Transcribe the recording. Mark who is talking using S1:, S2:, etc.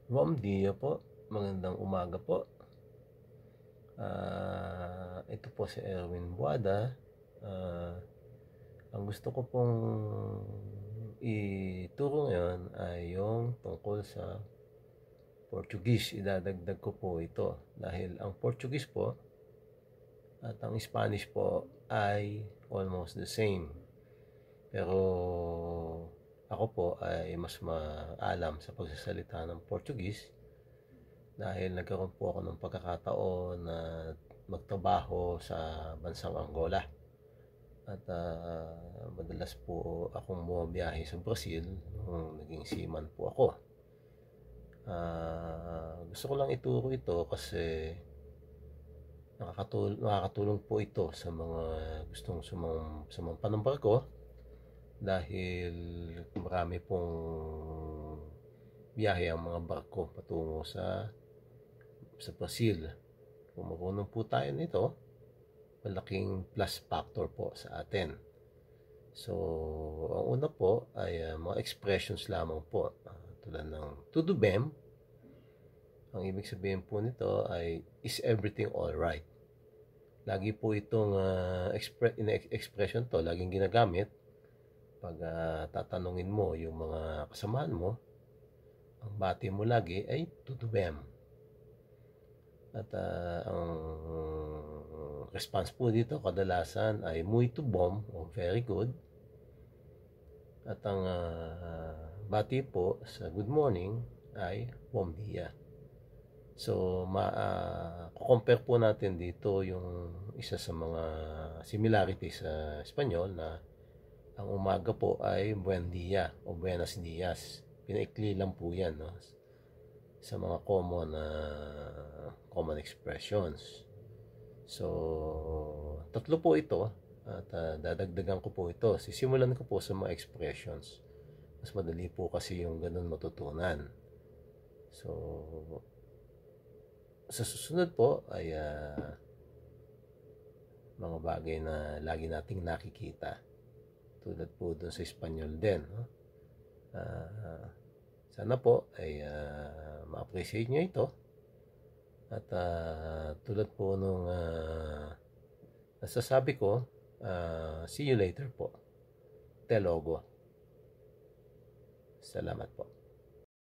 S1: Bom dia po, magandang umaga po. Ito po si Erwin Buada. Ang gusto ko pong ituro ngayon ay yung tungkol sa Portuguese. Idadagdag ko po ito dahil ang Portuguese po at ang Spanish po ay almost the same. Pero ako po ay mas maalam sa pagsasalita ng Portuguese dahil nagkaroon po ako ng pagkakataon na magtrabaho sa bansang Angola. At madalas po akong bumabiyahe sa Brazil nung naging seaman po ako. Gusto ko lang ituro ito kasi nakakatulong po ito sa mga gustong sumampa ng barko dahil marami pong biyahe ang mga barko patungo sa Brazil. Kung marunong po tayo nito, malaking plus factor po sa atin. So, ang una po ay mga expressions lamang po. Tulad ng tudo bem. Ang ibig sabihin po nito ay is everything alright. Lagi po itong expression to, laging ginagamit pag tatanungin mo yung mga kasamahan mo. Ang bati mo lagi ay tudo bem. At ang response po dito kadalasan ay muito bom o very good. At ang bati po sa good morning ay bom dia. So, compare po natin dito yung isa sa mga similarities sa Espanyol na ang umaga po ay buen dia o buenos dias. Pinaikli lang po yan, no? Sa mga common expressions. So, tatlo po ito at dadagdagan ko po ito. Sisimulan ko po sa mga expressions. Mas madali po kasi yung ganun matutunan. So, sa susunod po ay mga bagay na lagi nating nakikita. Tulad po dun sa Espanyol din. No? Sana po ay ma-appreciate nyo ito. At tulad po nung nasasabi ko, see you later po. Telogo. Salamat po.